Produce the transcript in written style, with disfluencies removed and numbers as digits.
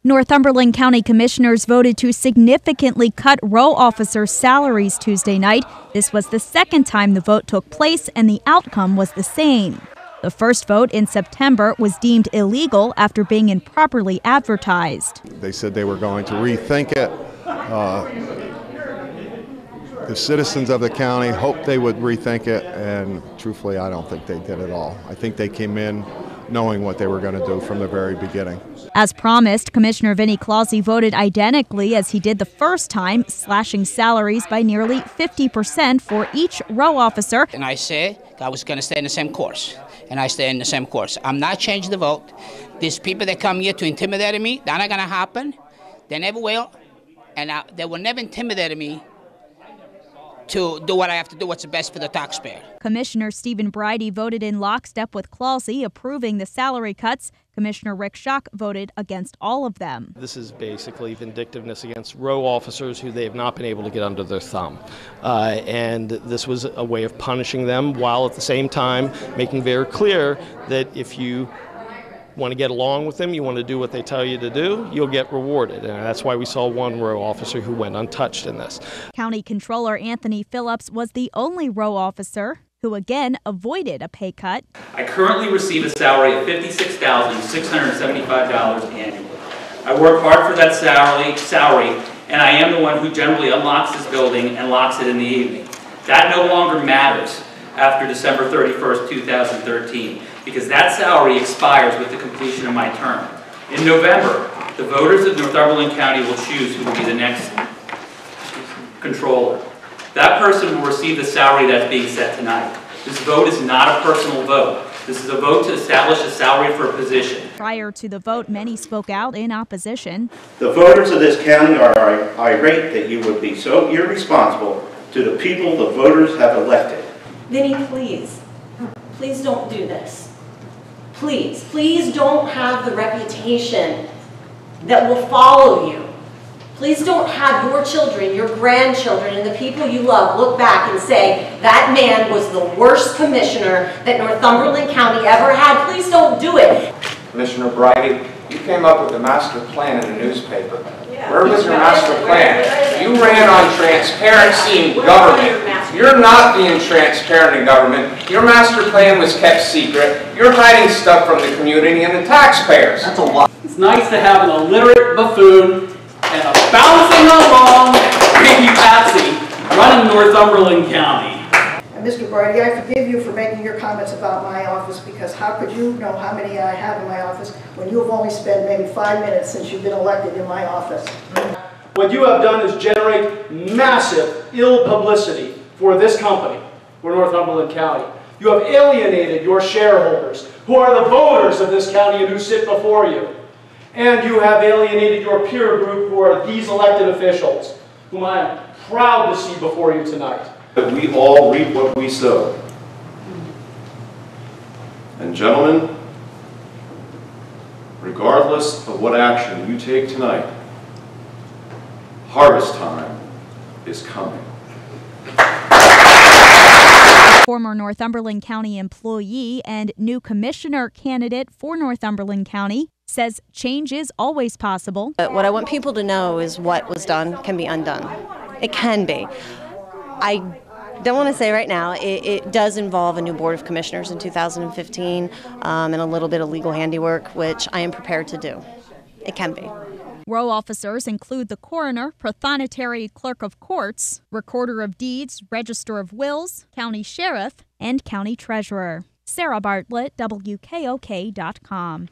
Northumberland County Commissioners voted to significantly cut row officers' salaries Tuesday night. This was the second time the vote took place, and the outcome was the same. The first vote in September was deemed illegal after being improperly advertised. They said they were going to rethink it. The citizens of the county hoped they would rethink it, and truthfully, I don't think they did at all. I think they came in knowing what they were going to do from the very beginning. As promised, Commissioner Vinnie Clausey voted identically as he did the first time, slashing salaries by nearly 50% for each row officer. And I said I was going to stay in the same course, and I stay in the same course. I'm not changing the vote. These people that come here to intimidate me, that's not going to happen. They never will, and they will never intimidate me to do what I have to do, what's the best for the taxpayer. Commissioner Stephen Bridey voted in lockstep with Clausey, approving the salary cuts. Commissioner Rick Schuck voted against all of them. This is basically vindictiveness against row officers who they have not been able to get under their thumb. And this was a way of punishing them while at the same time making very clear that if you want to get along with them, you want to do what they tell you to do, you'll get rewarded. And that's why we saw one row officer who went untouched in this. County Controller Anthony Phillips was the only row officer who again avoided a pay cut. I currently receive a salary of $56,675 annually. I work hard for that salary, and I am the one who generally unlocks this building and locks it in the evening. That no longer matters after December 31st, 2013. Because that salary expires with the completion of my term. In November, the voters of Northumberland County will choose who will be the next controller. That person will receive the salary that's being set tonight. This vote is not a personal vote. This is a vote to establish a salary for a position. Prior to the vote, many spoke out in opposition. The voters of this county are irate that you would be so irresponsible to the people the voters have elected. Vinnie, please don't do this. Please don't have the reputation that will follow you. Please don't have your children, your grandchildren, and the people you love look back and say, that man was the worst commissioner that Northumberland County ever had. Please don't do it. Commissioner Bridey, you came up with a master plan in the newspaper. Where was your master plan? You ran on transparency in government. You're not being transparent in government. Your master plan was kept secret. You're hiding stuff from the community and the taxpayers. That's a lot. It's nice to have an illiterate buffoon and a bouncing along Ricky Patsy running Northumberland County. And Mr. Bridey, I forgive you for making your comments about my office, because how could you know how many I have in my office when you have only spent maybe 5 minutes since you've been elected in my office? What you have done is generate massive ill publicity for this company, for Northumberland County. You have alienated your shareholders, who are the voters of this county and who sit before you. And you have alienated your peer group, who are these elected officials, whom I am proud to see before you tonight. That we all reap what we sow. And gentlemen, regardless of what action you take tonight, harvest time is coming. Former Northumberland County employee and new commissioner candidate for Northumberland County says change is always possible. What I want people to know is what was done can be undone. It can be. I don't want to say right now, it does involve a new Board of Commissioners in 2015 and a little bit of legal handiwork, which I am prepared to do. It can be. Row officers include the coroner, prothonotary clerk of courts, recorder of deeds, register of wills, county sheriff, and county treasurer. Sarah Bartlett, WKOK.com.